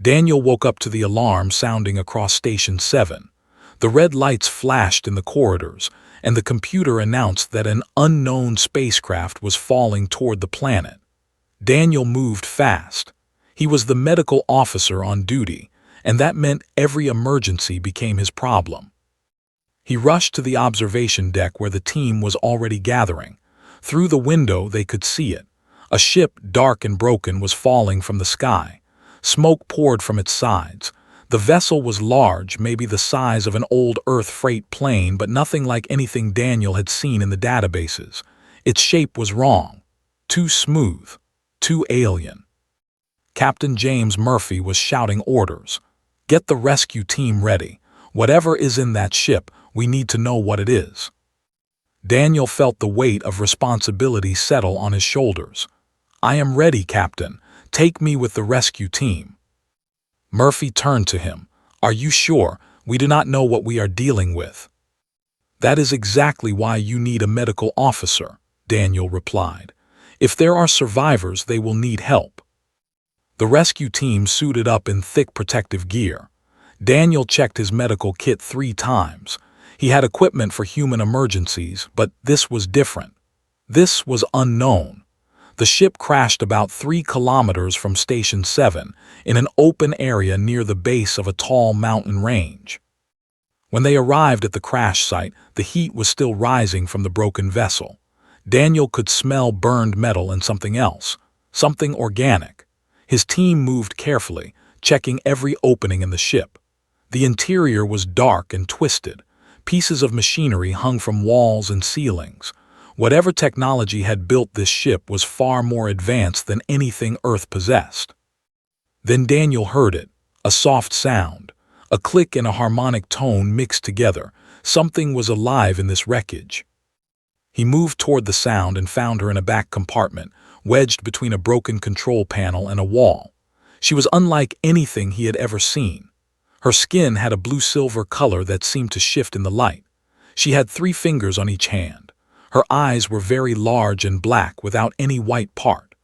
Daniel woke up to the alarm sounding across Station 7. The red lights flashed in the corridors, and the computer announced that an unknown spacecraft was falling toward the planet. Daniel moved fast. He was the medical officer on duty, and that meant every emergency became his problem. He rushed to the observation deck where the team was already gathering. Through the window they could see it. A ship, dark and broken, was falling from the sky. Smoke poured from its sides. The vessel was large, maybe the size of an old Earth freight plane, but nothing like anything Daniel had seen in the databases. Its shape was wrong. Too smooth. Too alien. Captain James Murphy was shouting orders. "Get the rescue team ready. Whatever is in that ship, we need to know what it is." Daniel felt the weight of responsibility settle on his shoulders. "I am ready, Captain. Take me with the rescue team." Murphy turned to him. "Are you sure? We do not know what we are dealing with." "That is exactly why you need a medical officer," Daniel replied. "If there are survivors, they will need help." The rescue team suited up in thick protective gear. Daniel checked his medical kit 3 times. He had equipment for human emergencies, but this was different. This was unknown. The ship crashed about 3 kilometers from Station 7, in an open area near the base of a tall mountain range. When they arrived at the crash site, the heat was still rising from the broken vessel. Daniel could smell burned metal and something else, something organic. His team moved carefully, checking every opening in the ship. The interior was dark and twisted. Pieces of machinery hung from walls and ceilings. Whatever technology had built this ship was far more advanced than anything Earth possessed. Then Daniel heard it, a soft sound. A click and a harmonic tone mixed together. Something was alive in this wreckage. He moved toward the sound and found her in a back compartment, wedged between a broken control panel and a wall. She was unlike anything he had ever seen. Her skin had a blue-silver color that seemed to shift in the light. She had 3 fingers on each hand. Her eyes were very large and black without any white part.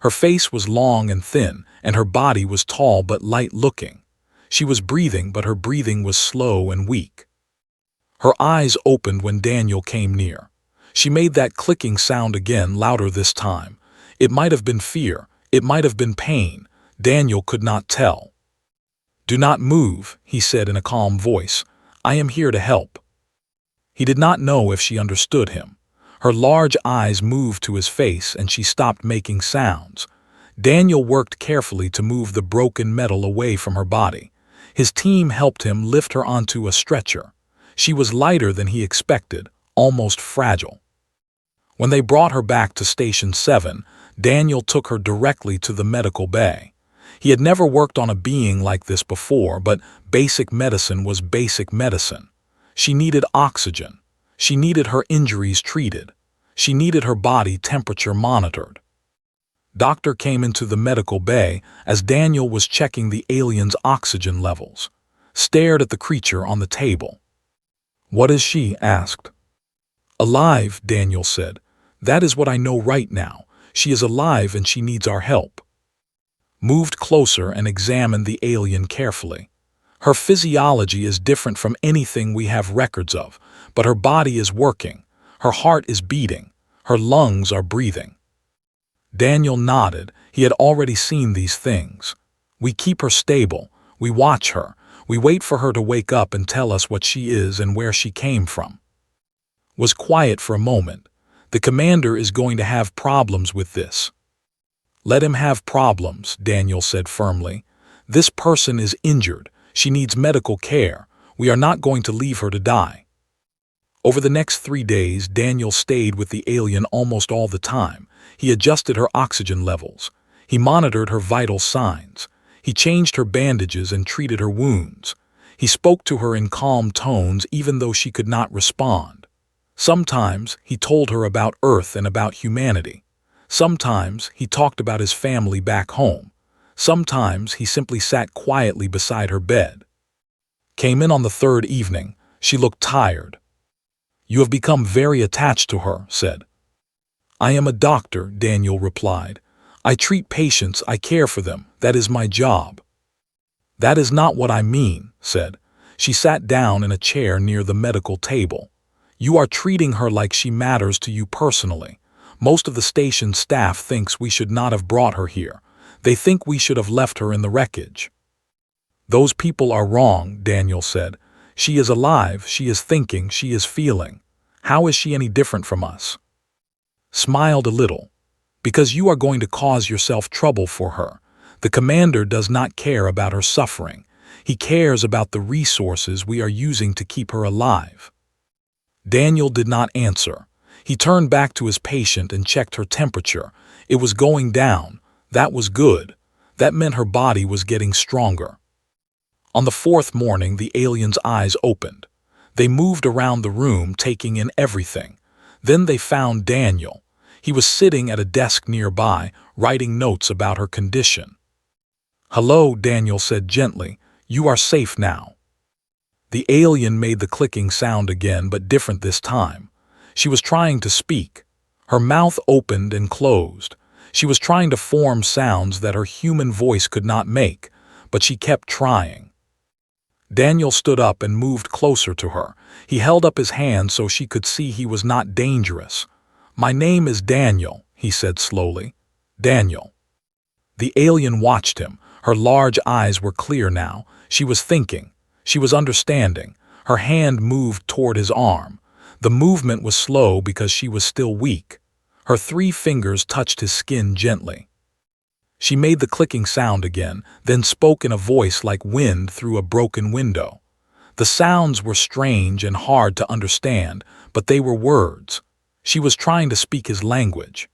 Her face was long and thin, and her body was tall but light-looking. She was breathing, but her breathing was slow and weak. Her eyes opened when Daniel came near. She made that clicking sound again, louder this time. It might have been fear, it might have been pain. Daniel could not tell. "Do not move," he said in a calm voice. "I am here to help." He did not know if she understood him. Her large eyes moved to his face and she stopped making sounds. Daniel worked carefully to move the broken metal away from her body. His team helped him lift her onto a stretcher. She was lighter than he expected, almost fragile. When they brought her back to Station 7, Daniel took her directly to the medical bay. He had never worked on a being like this before, but basic medicine was basic medicine. She needed oxygen. She needed her injuries treated. She needed her body temperature monitored. Doctor came into the medical bay as Daniel was checking the alien's oxygen levels, stared at the creature on the table. "What is she?" asked. "Alive," Daniel said. "That is what I know right now. She is alive and she needs our help." Moved closer and examined the alien carefully. Her physiology is different from anything we have records of, but her body is working. Her heart is beating. Her lungs are breathing. Daniel nodded. He had already seen these things. "We keep her stable. We watch her. We wait for her to wake up and tell us what she is and where she came from." Was quiet for a moment. "The commander is going to have problems with this." "Let him have problems," Daniel said firmly. "This person is injured. She needs medical care. We are not going to leave her to die." Over the next 3 days, Daniel stayed with the alien almost all the time. He adjusted her oxygen levels. He monitored her vital signs. He changed her bandages and treated her wounds. He spoke to her in calm tones even though she could not respond. Sometimes he told her about Earth and about humanity. Sometimes he talked about his family back home. Sometimes he simply sat quietly beside her bed. Came in on the 3rd evening. She looked tired. "You have become very attached to her," said. "I am a doctor," Daniel replied. "I treat patients, I care for them. That is my job." That is not what I mean, said. She sat down in a chair near the medical table. You are treating her like she matters to you personally. Most of the station staff thinks we should not have brought her here. They think we should have left her in the wreckage. Those people are wrong, Daniel said. She is alive, she is thinking, she is feeling. How is she any different from us? Smiled a little. Because you are going to cause yourself trouble for her. The commander does not care about her suffering. He cares about the resources we are using to keep her alive. Daniel did not answer. He turned back to his patient and checked her temperature. It was going down. That was good. That meant her body was getting stronger. On the fourth morning, the alien's eyes opened. They moved around the room, taking in everything. Then they found Daniel. He was sitting at a desk nearby, writing notes about her condition. Hello, Daniel said gently. You are safe now. The alien made the clicking sound again, but different this time. She was trying to speak. Her mouth opened and closed. She was trying to form sounds that her human voice could not make, but she kept trying. Daniel stood up and moved closer to her. He held up his hand so she could see he was not dangerous. My name is Daniel, he said slowly. Daniel. The alien watched him. Her large eyes were clear now. She was thinking. She was understanding. Her hand moved toward his arm. The movement was slow because she was still weak. Her 3 fingers touched his skin gently. She made the clicking sound again, then spoke in a voice like wind through a broken window. The sounds were strange and hard to understand, but they were words. She was trying to speak his language.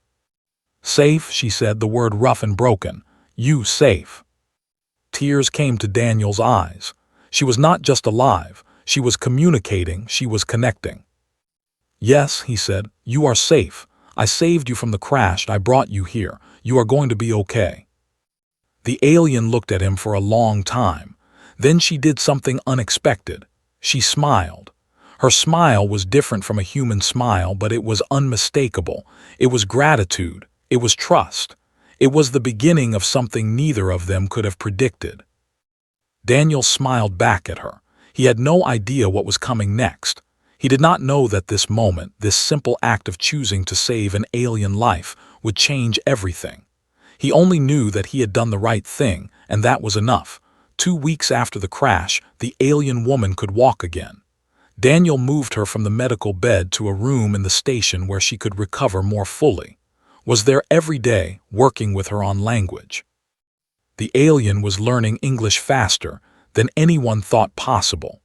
Safe, she said, the word rough and broken. You safe. Tears came to Daniel's eyes. She was not just alive. She was communicating. She was connecting. Yes, he said, you are safe. I saved you from the crash. I brought you here. You are going to be okay. The alien looked at him for a long time. Then she did something unexpected. She smiled. Her smile was different from a human smile, but it was unmistakable. It was gratitude. It was trust. It was the beginning of something neither of them could have predicted. Daniel smiled back at her. He had no idea what was coming next. He did not know that this moment, this simple act of choosing to save an alien life, would change everything. He only knew that he had done the right thing, and that was enough. 2 weeks after the crash, the alien woman could walk again. Daniel moved her from the medical bed to a room in the station where she could recover more fully. Was there every day, working with her on language. The alien was learning English faster than anyone thought possible.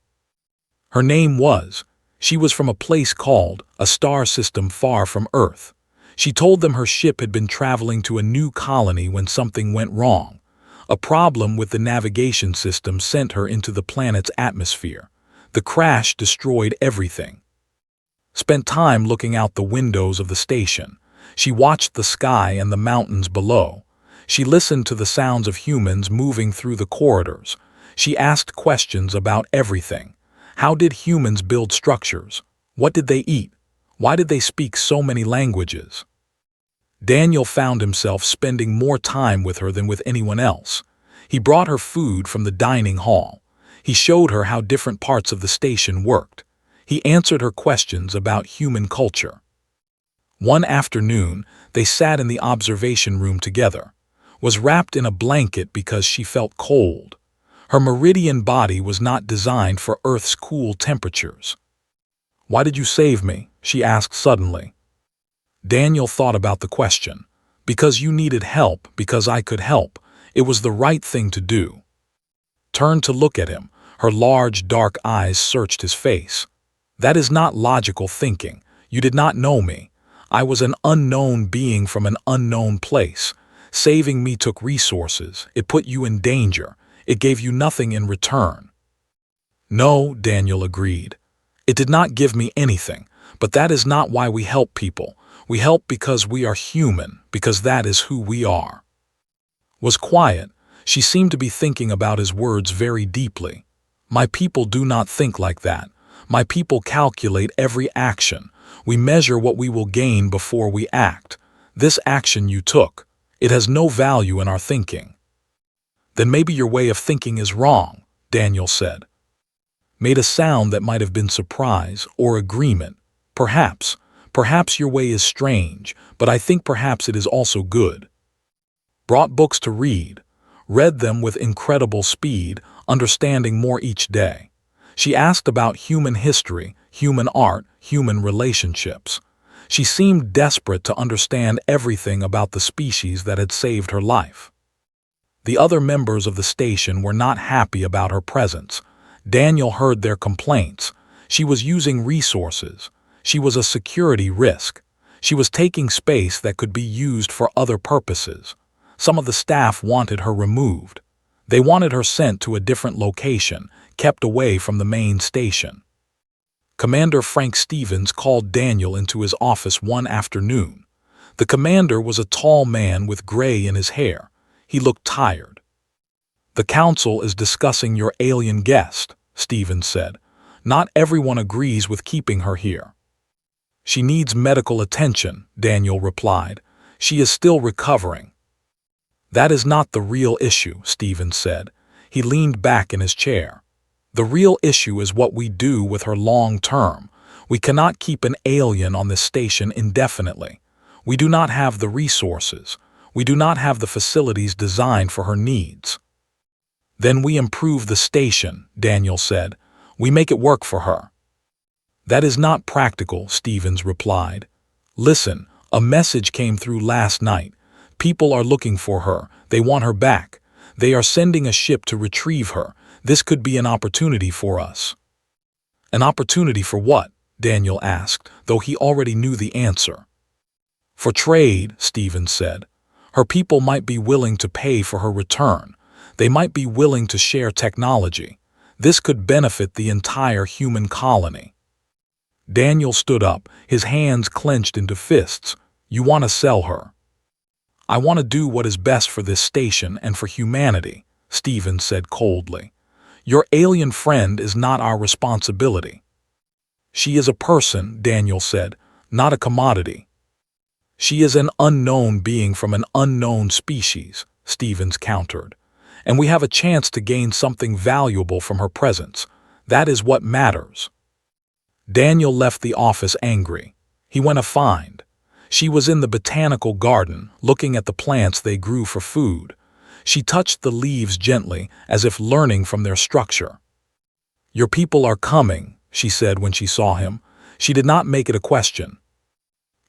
Her name was, she was from a place called a star system far from Earth. She told them her ship had been traveling to a new colony when something went wrong. A problem with the navigation system sent her into the planet's atmosphere. The crash destroyed everything. Spent time looking out the windows of the station. She watched the sky and the mountains below. She listened to the sounds of humans moving through the corridors. She asked questions about everything. How did humans build structures? What did they eat? Why did they speak so many languages? Daniel found himself spending more time with her than with anyone else. He brought her food from the dining hall. He showed her how different parts of the station worked. He answered her questions about human culture. One afternoon, they sat in the observation room together. Was wrapped in a blanket because she felt cold. Her meridian body was not designed for Earth's cool temperatures. Why did you save me? She asked suddenly. Daniel thought about the question. Because you needed help, because I could help. It was the right thing to do. Turned to look at him. Her large, dark eyes searched his face. That is not logical thinking. You did not know me. I was an unknown being from an unknown place. Saving me took resources. It put you in danger. It gave you nothing in return. No, Daniel agreed. It did not give me anything, but that is not why we help people. We help because we are human, because that is who we are. Was quiet. She seemed to be thinking about his words very deeply. My people do not think like that. My people calculate every action. We measure what we will gain before we act. This action you took, it has no value in our thinking. Then maybe your way of thinking is wrong, Daniel said. Made a sound that might have been surprise or agreement. Perhaps your way is strange, but I think perhaps it is also good. Brought books to read, read them with incredible speed, understanding more each day. She asked about human history, human art, human relationships. She seemed desperate to understand everything about the species that had saved her life. The other members of the station were not happy about her presence. Daniel heard their complaints. She was using resources. She was a security risk. She was taking space that could be used for other purposes. Some of the staff wanted her removed. They wanted her sent to a different location, kept away from the main station. Commander Frank Stevens called Daniel into his office one afternoon. The commander was a tall man with gray in his hair. He looked tired. "The council is discussing your alien guest," Stevens said. "Not everyone agrees with keeping her here." "She needs medical attention," Daniel replied. "She is still recovering." "That is not the real issue," Stevens said. He leaned back in his chair. "The real issue is what we do with her long term. We cannot keep an alien on this station indefinitely. We do not have the resources. We do not have the facilities designed for her needs." "Then we improve the station," Daniel said. "We make it work for her." "That is not practical," Stevens replied. "Listen, a message came through last night. People are looking for her. They want her back. They are sending a ship to retrieve her. This could be an opportunity for us." "An opportunity for what?" Daniel asked, though he already knew the answer. "For trade," Stevens said. "Her people might be willing to pay for her return. They might be willing to share technology. This could benefit the entire human colony." Daniel stood up, his hands clenched into fists. "You want to sell her?" "I want to do what is best for this station and for humanity," Stevens said coldly. "Your alien friend is not our responsibility." "She is a person," Daniel said, "not a commodity." "She is an unknown being from an unknown species," Stevens countered. "And we have a chance to gain something valuable from her presence. That is what matters." Daniel left the office angry. He went to find. She was in the botanical garden, looking at the plants they grew for food. She touched the leaves gently, as if learning from their structure. "Your people are coming," she said when she saw him. She did not make it a question.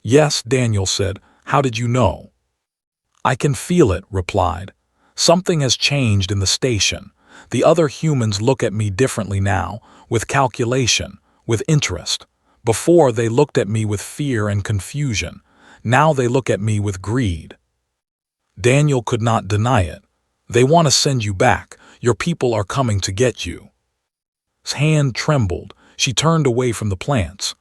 "Yes," Daniel said. "How did you know?" "I can feel it," replied. "Something has changed in the station. The other humans look at me differently now, with calculation, with interest. Before they looked at me with fear and confusion. Now they look at me with greed." Daniel could not deny it. "They want to send you back. Your people are coming to get you." His hand trembled. She turned away from the plants.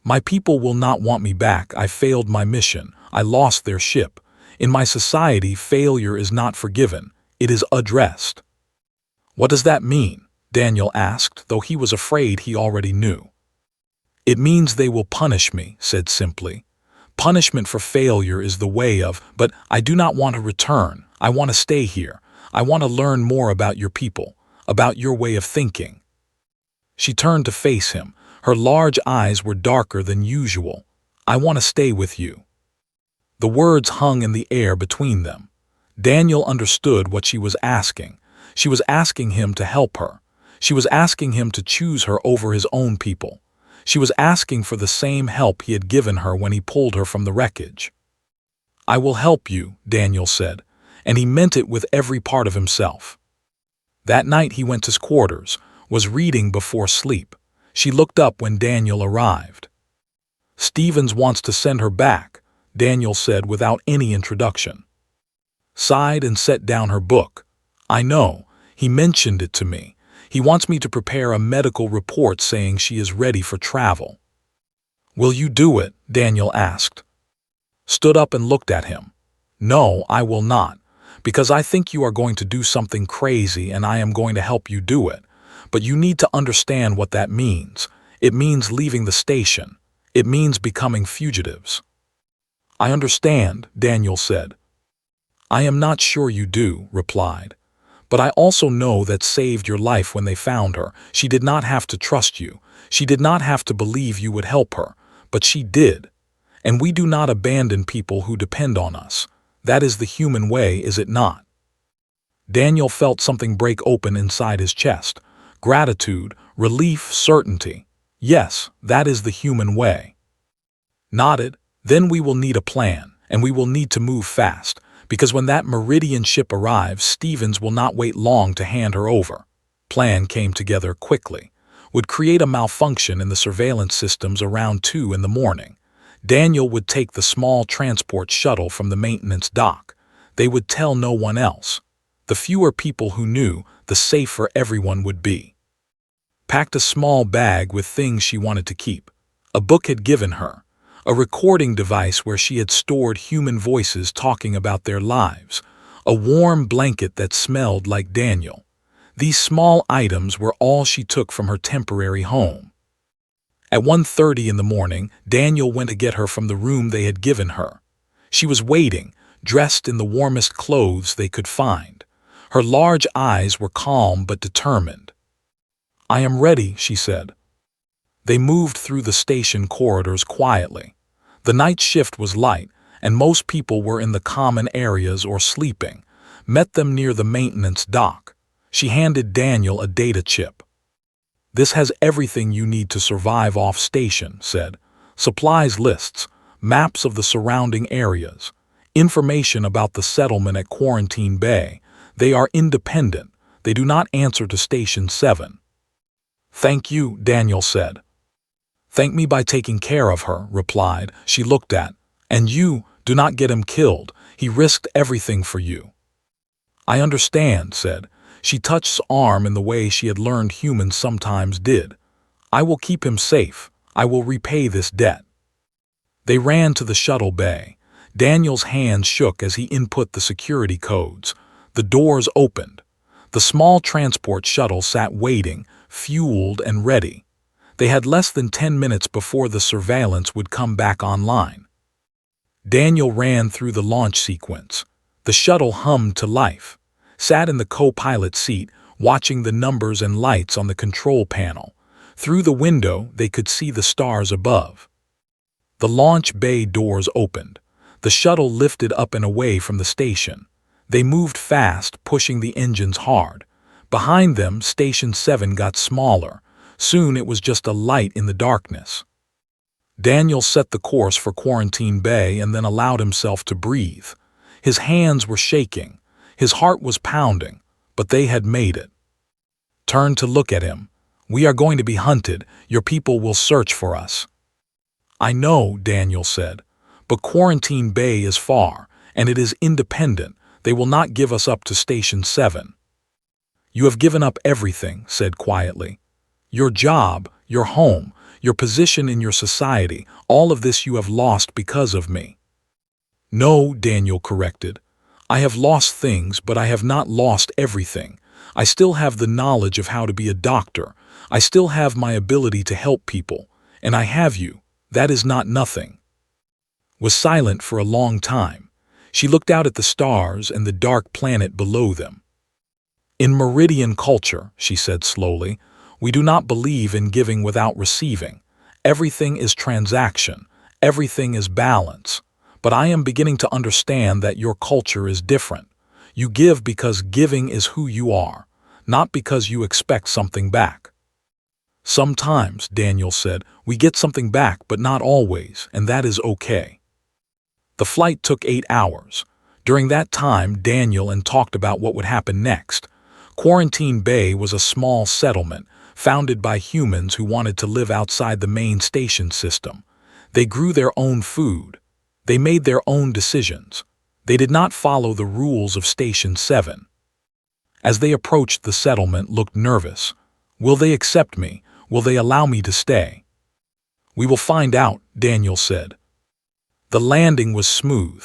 "My people will not want me back. I failed my mission. I lost their ship. In my society, failure is not forgiven. It is addressed." "What does that mean?" Daniel asked, though he was afraid he already knew. "It means they will punish me," said simply. "Punishment for failure is the way of, but I do not want to return. I want to stay here. I want to learn more about your people, about your way of thinking." She turned to face him. Her large eyes were darker than usual. "I want to stay with you." The words hung in the air between them. Daniel understood what she was asking. She was asking him to help her. She was asking him to choose her over his own people. She was asking for the same help he had given her when he pulled her from the wreckage. "I will help you," Daniel said, and he meant it with every part of himself. That night he went to his quarters, was reading before sleep. She looked up when Daniel arrived. "Stevens wants to send her back," Daniel said without any introduction. Sighed and set down her book. "I know. He mentioned it to me. He wants me to prepare a medical report saying she is ready for travel." "Will you do it?" Daniel asked. Stood up and looked at him. "No, I will not, because I think you are going to do something crazy and I am going to help you do it. But you need to understand what that means. It means leaving the station. It means becoming fugitives." "I understand," Daniel said. "I am not sure you do," replied. But I also know that saved your life when they found her. She did not have to trust you. She did not have to believe you would help her. But she did. And we do not abandon people who depend on us. That is the human way, is it not? Daniel felt something break open inside his chest. Gratitude, relief, certainty. Yes, that is the human way. Nodded. Then we will need a plan, and we will need to move fast, because when that Meridian ship arrives, Stevens will not wait long to hand her over. Plan came together quickly. Would create a malfunction in the surveillance systems around 2 in the morning. Daniel would take the small transport shuttle from the maintenance dock. They would tell no one else. The fewer people who knew, the safer everyone would be. Packed a small bag with things she wanted to keep. A book had given her. A recording device where she had stored human voices talking about their lives. A warm blanket that smelled like Daniel. These small items were all she took from her temporary home. At 1:30 in the morning, Daniel went to get her from the room they had given her. She was waiting, dressed in the warmest clothes they could find. Her large eyes were calm but determined. "I am ready," she said. They moved through the station corridors quietly. The night shift was light, and most people were in the common areas or sleeping. Met them near the maintenance dock. She handed Daniel a data chip. "This has everything you need to survive off-station," said. "Supplies lists, maps of the surrounding areas, information about the settlement at Quarantine Bay. They are independent. They do not answer to Station 7. "Thank you," Daniel said. "Thank me by taking care of her," replied. She looked at. "And you, do not get him killed. He risked everything for you." "I understand," said. She touched his arm in the way she had learned humans sometimes did. "I will keep him safe. I will repay this debt." They ran to the shuttle bay. Daniel's hands shook as he input the security codes. The doors opened. The small transport shuttle sat waiting, fueled and ready. They had less than 10 minutes before the surveillance would come back online. Daniel ran through the launch sequence. The shuttle hummed to life. Sat in the co-pilot seat, watching the numbers and lights on the control panel. Through the window, they could see the stars above. The launch bay doors opened. The shuttle lifted up and away from the station. They moved fast, pushing the engines hard. Behind them, Station 7 got smaller. Soon it was just a light in the darkness. Daniel set the course for Quarantine Bay and then allowed himself to breathe. His hands were shaking. His heart was pounding, but they had made it. Turned to look at him. "We are going to be hunted. Your people will search for us." "I know," Daniel said, "but Quarantine Bay is far, and it is independent. They will not give us up to Station 7. "You have given up everything," said quietly. "Your job, your home, your position in your society, all of this you have lost because of me." "No," Daniel corrected. "I have lost things, but I have not lost everything. I still have the knowledge of how to be a doctor. I still have my ability to help people. And I have you. That is not nothing." Was silent for a long time. She looked out at the stars and the dark planet below them. "In Meridian culture," she said slowly, "we do not believe in giving without receiving. Everything is transaction. Everything is balance. But I am beginning to understand that your culture is different. You give because giving is who you are, not because you expect something back." "Sometimes," Daniel said, "we get something back, but not always, and that is okay." The flight took 8 hours. During that time, Daniel and talked about what would happen next. Quarantine Bay was a small settlement, founded by humans who wanted to live outside the main station system. They grew their own food. They made their own decisions. They did not follow the rules of Station 7. As they approached, the settlement looked nervous. "Will they accept me? Will they allow me to stay?" "We will find out," Daniel said. The landing was smooth.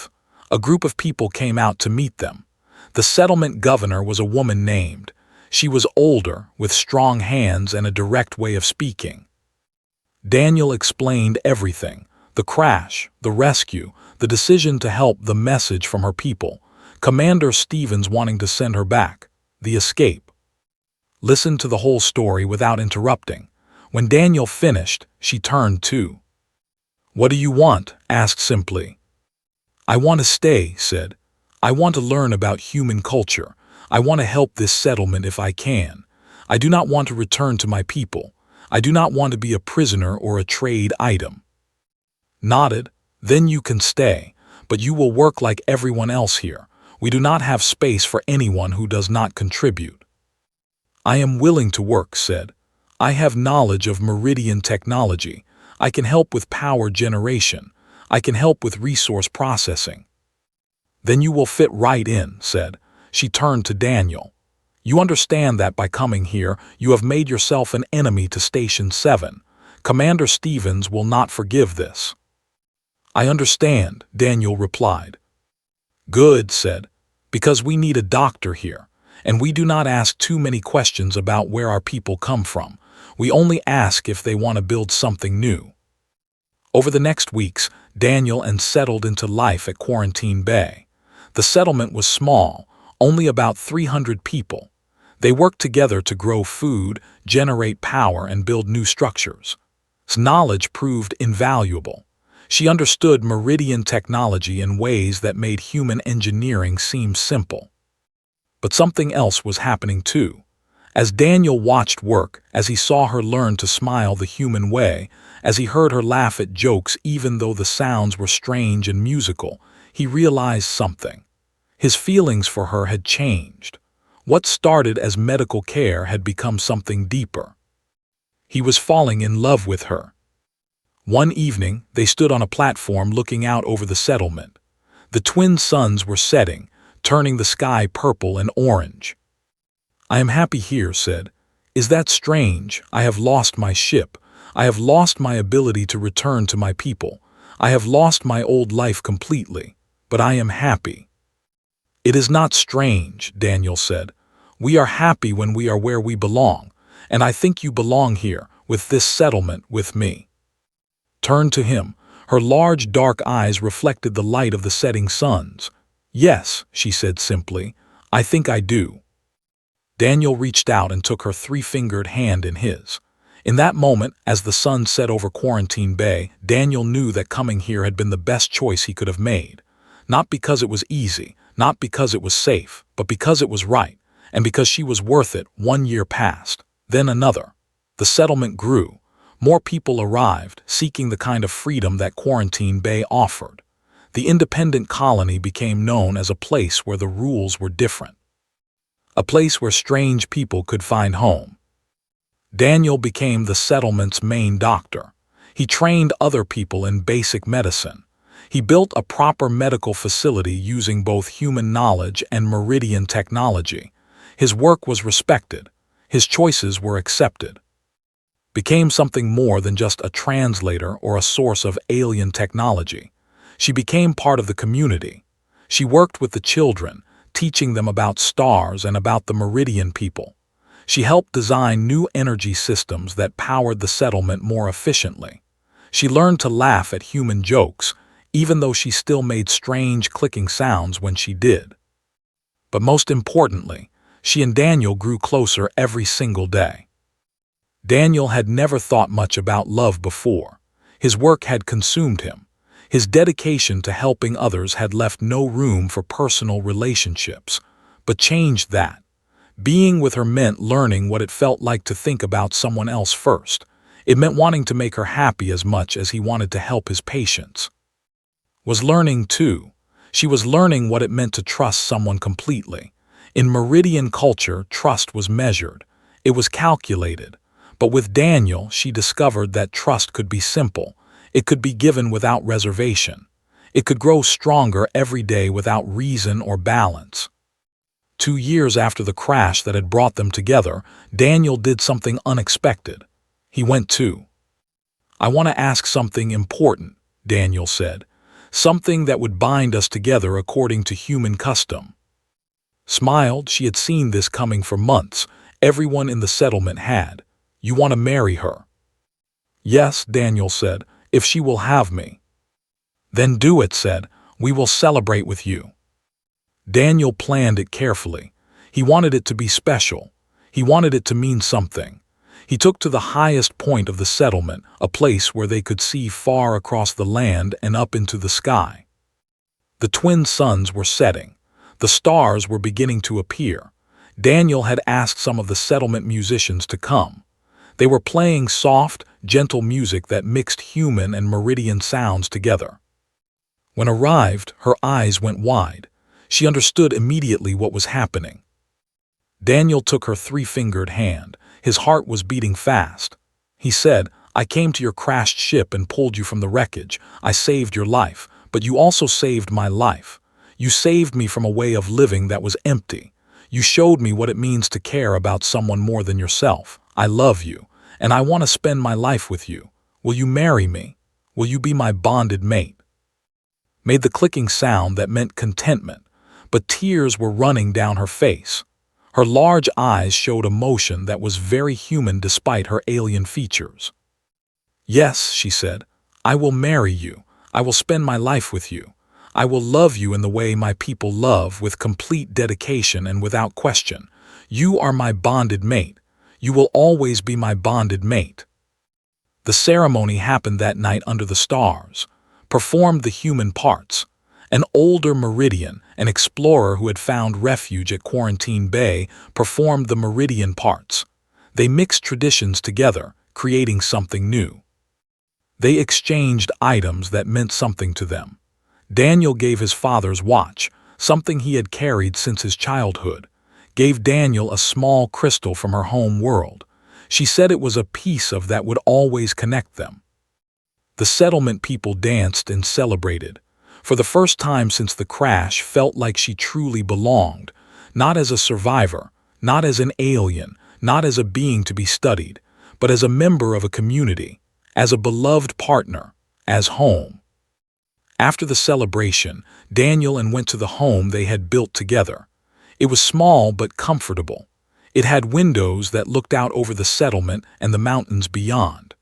A group of people came out to meet them. The settlement governor was a woman named. She was older, with strong hands and a direct way of speaking. Daniel explained everything: the crash, the rescue, the decision to help, the message from her people, Commander Stevens wanting to send her back. The escape. Listen to the whole story without interrupting. When Daniel finished, she turned to. "What do you want?" asked simply. "I want to stay," said. "I want to learn about human culture. I want to help this settlement if I can. I do not want to return to my people. I do not want to be a prisoner or a trade item." Nodded. "Then you can stay, but you will work like everyone else here. We do not have space for anyone who does not contribute." "I am willing to work," said. "I have knowledge of Meridian technology. I can help with power generation. I can help with resource processing." "Then you will fit right in," said. She turned to Daniel. "You understand that by coming here, you have made yourself an enemy to Station 7. Commander Stevens will not forgive this." "I understand," Daniel replied. "Good," said. "Because we need a doctor here, and we do not ask too many questions about where our people come from. We only ask if they want to build something new." Over the next weeks, Daniel and settled into life at Quarantine Bay. The settlement was small, only about 300 people. They worked together to grow food, generate power, and build new structures. His knowledge proved invaluable. She understood Meridian technology in ways that made human engineering seem simple. But something else was happening too. As Daniel watched work, as he saw her learn to smile the human way, as he heard her laugh at jokes even though the sounds were strange and musical, he realized something. His feelings for her had changed. What started as medical care had become something deeper. He was falling in love with her. One evening, they stood on a platform looking out over the settlement. The twin suns were setting, turning the sky purple and orange. "I am happy here," said. "Is that strange? I have lost my ship. I have lost my ability to return to my people. I have lost my old life completely, but I am happy." "It is not strange," Daniel said. "We are happy when we are where we belong, and I think you belong here, with this settlement, with me." Turned to him. Her large dark eyes reflected the light of the setting suns. "Yes," she said simply, "I think I do." Daniel reached out and took her three-fingered hand in his. In that moment, as the sun set over Quarantine Bay, Daniel knew that coming here had been the best choice he could have made. Not because it was easy, not because it was safe, but because it was right, and because she was worth it. 1 year passed, then another. The settlement grew. More people arrived, seeking the kind of freedom that Quarantine Bay offered. The independent colony became known as a place where the rules were different. A place where strange people could find home. Daniel became the settlement's main doctor. He trained other people in basic medicine. He built a proper medical facility using both human knowledge and Meridian technology. His work was respected. His choices were accepted. Became something more than just a translator or a source of alien technology. She became part of the community. She worked with the children, teaching them about stars and about the Meridian people. She helped design new energy systems that powered the settlement more efficiently. She learned to laugh at human jokes, even though she still made strange clicking sounds when she did. But most importantly, she and Daniel grew closer every single day. Daniel had never thought much about love before. His work had consumed him. His dedication to helping others had left no room for personal relationships, but changed that. Being with her meant learning what it felt like to think about someone else first. It meant wanting to make her happy as much as he wanted to help his patients. Was learning too. She was learning what it meant to trust someone completely. In Meridian culture, trust was measured. It was calculated. But with Daniel, she discovered that trust could be simple. It could be given without reservation. It could grow stronger every day without reason or balance. 2 years after the crash that had brought them together, Daniel did something unexpected. He went to. "I want to ask something important," Daniel said. "Something that would bind us together according to human custom." Smiled. She had seen this coming for months. Everyone in the settlement had. "You want to marry her?" "Yes," Daniel said, "if she will have me." "Then do it," said. "We will celebrate with you." Daniel planned it carefully. He wanted it to be special. He wanted it to mean something. He took to the highest point of the settlement, a place where they could see far across the land and up into the sky. The twin suns were setting. The stars were beginning to appear. Daniel had asked some of the settlement musicians to come. They were playing soft, gentle music that mixed human and meridian sounds together. When arrived, her eyes went wide. She understood immediately what was happening. Daniel took her three-fingered hand. His heart was beating fast. He said, "I came to your crashed ship and pulled you from the wreckage. I saved your life, but you also saved my life. You saved me from a way of living that was empty. You showed me what it means to care about someone more than yourself. I love you, and I want to spend my life with you. Will you marry me? Will you be my bonded mate?" Made the clicking sound that meant contentment, but tears were running down her face. Her large eyes showed emotion that was very human despite her alien features. "Yes," she said, "I will marry you. I will spend my life with you. I will love you in the way my people love, with complete dedication and without question. You are my bonded mate. You will always be my bonded mate." The ceremony happened that night under the stars. Performed the human parts. An older Meridian, an explorer who had found refuge at Quarantine Bay, performed the Meridian parts. They mixed traditions together, creating something new. They exchanged items that meant something to them. Daniel gave his father's watch, something he had carried since his childhood. Gave Daniel a small crystal from her home world. She said it was a piece of that would always connect them. The settlement people danced and celebrated. For the first time since the crash, felt like she truly belonged, not as a survivor, not as an alien, not as a being to be studied, but as a member of a community, as a beloved partner, as home. After the celebration, Daniel went to the home they had built together. It was small but comfortable. It had windows that looked out over the settlement and the mountains beyond.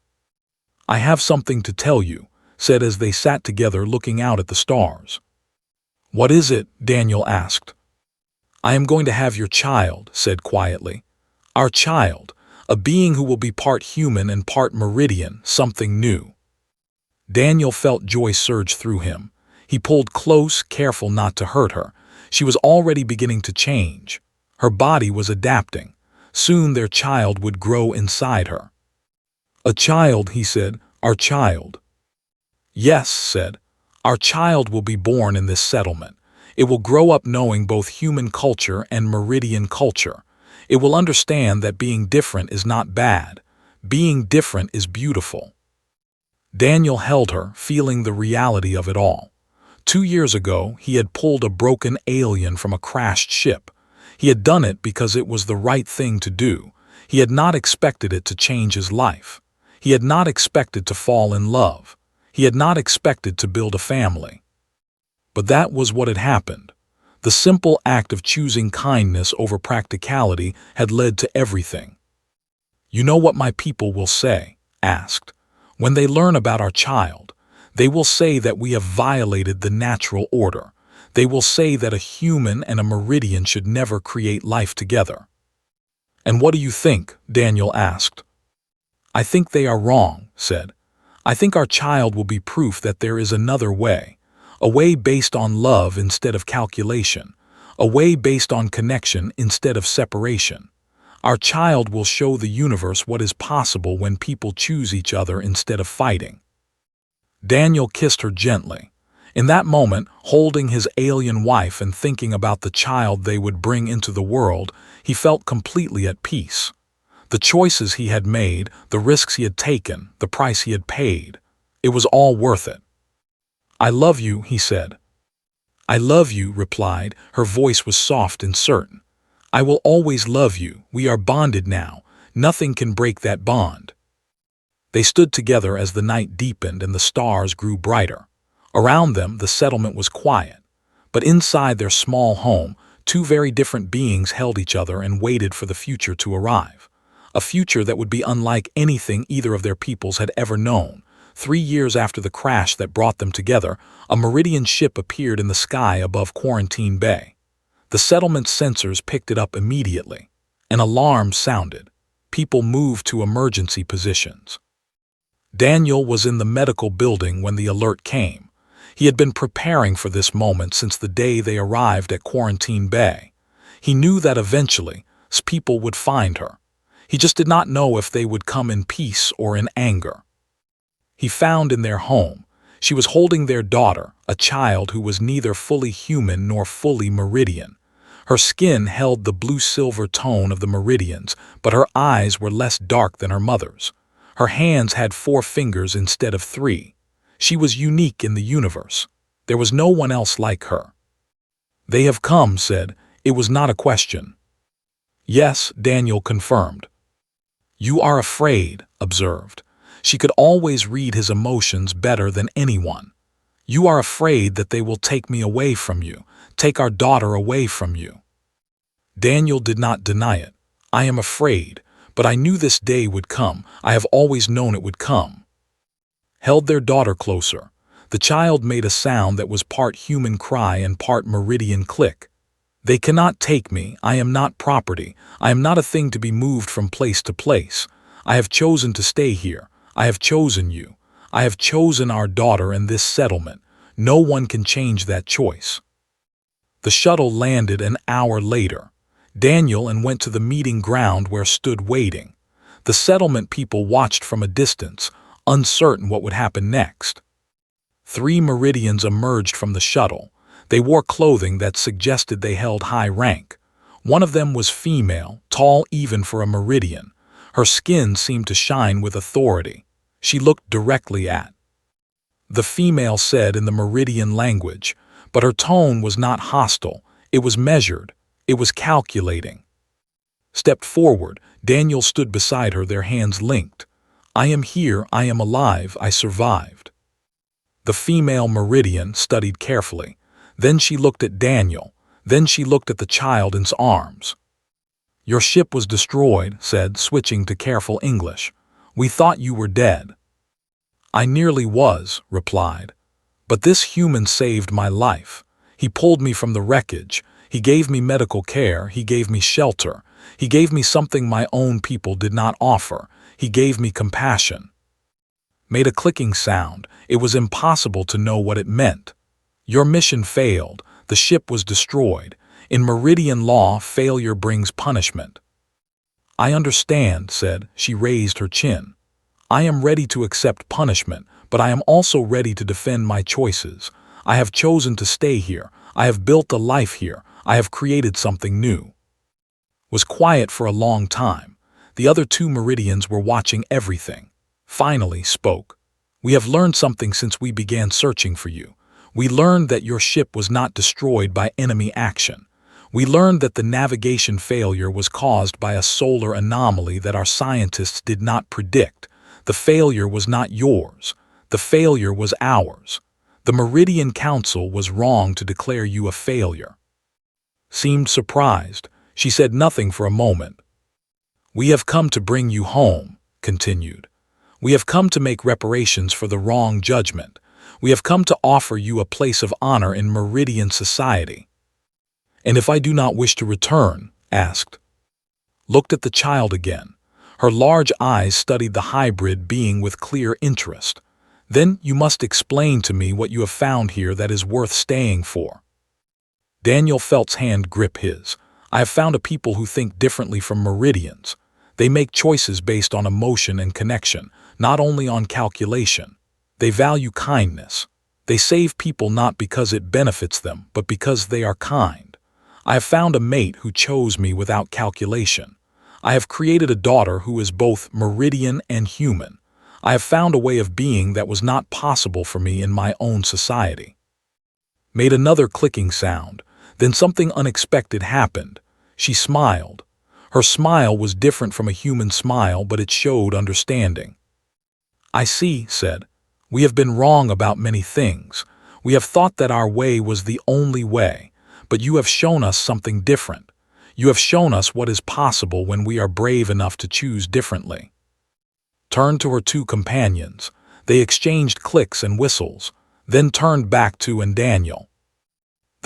"I have something to tell you," said as they sat together looking out at the stars. "What is it?" Daniel asked. "I am going to have your child," said quietly. "Our child, a being who will be part human and part Meridian, something new." Daniel felt joy surge through him. He pulled close, careful not to hurt her. She was already beginning to change. Her body was adapting. Soon their child would grow inside her. "A child," he said, "our child." "Yes," said, "our child will be born in this settlement. It will grow up knowing both human culture and Meridian culture. It will understand that being different is not bad. Being different is beautiful." Daniel held her, feeling the reality of it all. 2 years ago, he had pulled a broken alien from a crashed ship. He had done it because it was the right thing to do. He had not expected it to change his life. He had not expected to fall in love. He had not expected to build a family. But that was what had happened. The simple act of choosing kindness over practicality had led to everything. "You know what my people will say?" asked. "When they learn about our child, they will say that we have violated the natural order. They will say that a human and a Meridian should never create life together." "And what do you think?" Daniel asked. "I think they are wrong," said. "I think our child will be proof that there is another way, a way based on love instead of calculation, a way based on connection instead of separation. Our child will show the universe what is possible when people choose each other instead of fighting." Daniel kissed her gently. In that moment, holding his alien wife and thinking about the child they would bring into the world, he felt completely at peace. The choices he had made, the risks he had taken, the price he had paid, it was all worth it. "I love you," he said. "I love you," replied. Her voice was soft and certain. "I will always love you. We are bonded now. Nothing can break that bond." They stood together as the night deepened and the stars grew brighter. Around them, the settlement was quiet. But inside their small home, two very different beings held each other and waited for the future to arrive. A future that would be unlike anything either of their peoples had ever known. 3 years after the crash that brought them together, a Meridian ship appeared in the sky above Quarantine Bay. The settlement sensors picked it up immediately. An alarm sounded. People moved to emergency positions. Daniel was in the medical building when the alert came. He had been preparing for this moment since the day they arrived at Quarantine Bay. He knew that eventually, people would find her. He just did not know if they would come in peace or in anger. He found in their home. She was holding their daughter, a child who was neither fully human nor fully Meridian. Her skin held the blue-silver tone of the Meridians, but her eyes were less dark than her mother's. Her hands had 4 fingers instead of 3. She was unique in the universe. There was no one else like her. "They have come," said. It was not a question. "Yes," Daniel confirmed. "You are afraid," observed. She could always read his emotions better than anyone. "You are afraid that they will take me away from you, take our daughter away from you." Daniel did not deny it. "I am afraid, but I knew this day would come. I have always known it would come." Held their daughter closer. The child made a sound that was part human cry and part Meridian click. "They cannot take me. I am not property. I am not a thing to be moved from place to place. I have chosen to stay here. I have chosen you. I have chosen our daughter and this settlement. No one can change that choice." The shuttle landed an hour later. Daniel and went to the meeting ground where stood waiting. The settlement people watched from a distance, uncertain what would happen next. 3 Meridians emerged from the shuttle. They wore clothing that suggested they held high rank. One of them was female, tall even for a Meridian. Her skin seemed to shine with authority. She looked directly at. The female said in the Meridian language, but her tone was not hostile. It was measured. It was calculating. Stepped forward. Daniel stood beside her, their hands linked. "I am here. I am alive. I survived." The female Meridian studied carefully. Then she looked at Daniel. Then she looked at the child in his arms. "Your ship was destroyed," said, switching to careful English. "We thought you were dead." "I nearly was," replied. "But this human saved my life. He pulled me from the wreckage. He gave me medical care. He gave me shelter. He gave me something my own people did not offer. He gave me compassion." Made a clicking sound. It was impossible to know what it meant. "Your mission failed. The ship was destroyed. In Meridian law, failure brings punishment." "I understand," said. She raised her chin. "I am ready to accept punishment, but I am also ready to defend my choices. I have chosen to stay here. I have built a life here. I have created something new." Was quiet for a long time. The other 2 Meridians were watching everything. Finally spoke. "We have learned something since we began searching for you. We learned that your ship was not destroyed by enemy action. We learned that the navigation failure was caused by a solar anomaly that our scientists did not predict. The failure was not yours. The failure was ours. The Meridian Council was wrong to declare you a failure." Seemed surprised. She said nothing for a moment. "We have come to bring you home," continued. "We have come to make reparations for the wrong judgment. We have come to offer you a place of honor in Meridian society." "And if I do not wish to return?" asked. Looked at the child again. Her large eyes studied the hybrid being with clear interest. "Then you must explain to me what you have found here that is worth staying for." Daniel Felt's hand grip his. "I have found a people who think differently from Meridians. They make choices based on emotion and connection, not only on calculation. They value kindness. They save people not because it benefits them, but because they are kind. I have found a mate who chose me without calculation. I have created a daughter who is both Meridian and human. I have found a way of being that was not possible for me in my own society." Made another clicking sound. Then something unexpected happened. She smiled. Her smile was different from a human smile, but it showed understanding. "I see," said. "We have been wrong about many things. We have thought that our way was the only way, but you have shown us something different. You have shown us what is possible when we are brave enough to choose differently." Turned to her 2 companions. They exchanged clicks and whistles, then turned back to Daniel.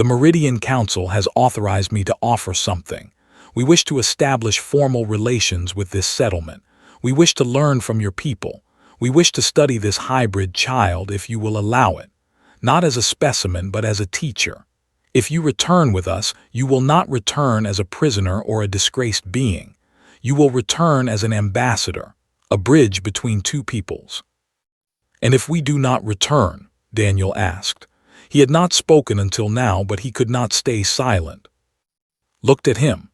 The Meridian Council has authorized me to offer something. We wish to establish formal relations with this settlement. We wish to learn from your people. We wish to study this hybrid child if you will allow it, not as a specimen but as a teacher. If you return with us, you will not return as a prisoner or a disgraced being. You will return as an ambassador, a bridge between two peoples." "And if we do not return?" Daniel asked. He had not spoken until now, but he could not stay silent. Looked at him.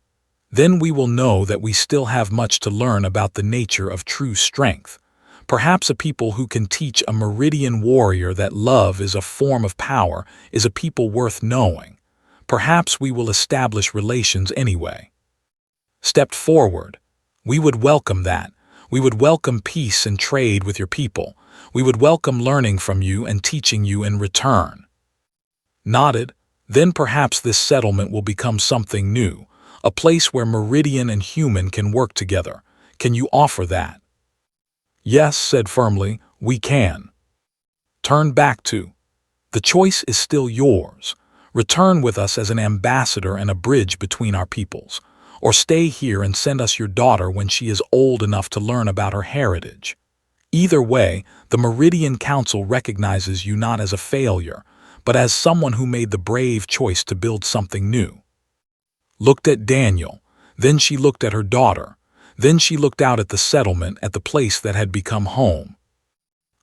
"Then we will know that we still have much to learn about the nature of true strength. Perhaps a people who can teach a Meridian warrior that love is a form of power is a people worth knowing. Perhaps we will establish relations anyway." Stepped forward. "We would welcome that. We would welcome peace and trade with your people. We would welcome learning from you and teaching you in return." Nodded. "Then perhaps this settlement will become something new, a place where Meridian and human can work together. Can you offer that?" "Yes," said firmly, "we can." Turn back to. "The choice is still yours. Return with us as an ambassador and a bridge between our peoples. Or stay here and send us your daughter when she is old enough to learn about her heritage. Either way, the Meridian Council recognizes you not as a failure, but as someone who made the brave choice to build something new." Looked at Daniel. Then she looked at her daughter. Then she looked out at the settlement, at the place that had become home.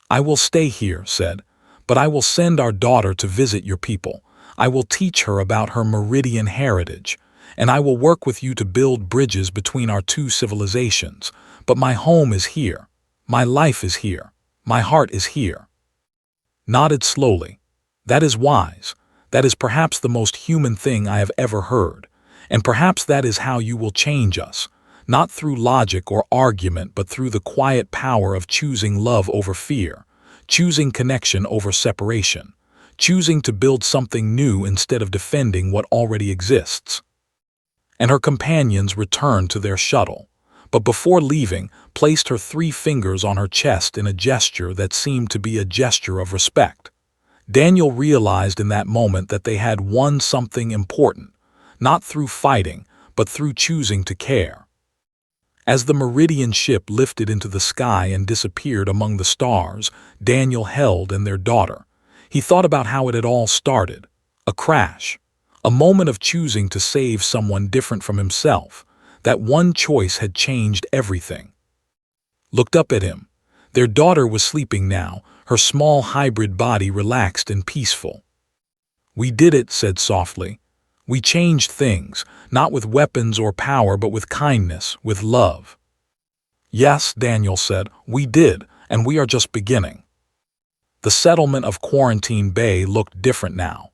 "I will stay here," said, "but I will send our daughter to visit your people. I will teach her about her Meridian heritage, and I will work with you to build bridges between our two civilizations. But my home is here. My life is here. My heart is here." Nodded slowly. "That is wise. That is perhaps the most human thing I have ever heard. And perhaps that is how you will change us, not through logic or argument, but through the quiet power of choosing love over fear, choosing connection over separation, choosing to build something new instead of defending what already exists." And her companions returned to their shuttle, but before leaving, placed her 3 fingers on her chest in a gesture that seemed to be a gesture of respect. Daniel realized in that moment that they had won something important, not through fighting, but through choosing to care. As the Meridian ship lifted into the sky and disappeared among the stars, Daniel held and their daughter. He thought about how it had all started. A crash. A moment of choosing to save someone different from himself. That one choice had changed everything. Looked up at him. Their daughter was sleeping now, her small hybrid body relaxed and peaceful. "We did it," said softly. "We changed things, not with weapons or power, but with kindness, with love." "Yes," Daniel said, "we did, and we are just beginning." The settlement of Quarantine Bay looked different now.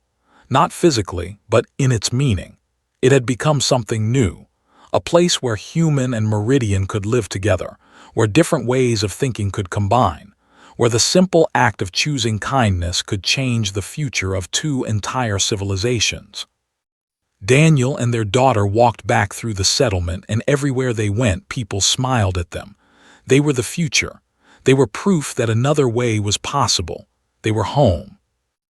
Not physically, but in its meaning. It had become something new. A place where human and Meridian could live together, where different ways of thinking could combine, where the simple act of choosing kindness could change the future of 2 entire civilizations. Daniel and their daughter walked back through the settlement, and everywhere they went, people smiled at them. They were the future. They were proof that another way was possible. They were home.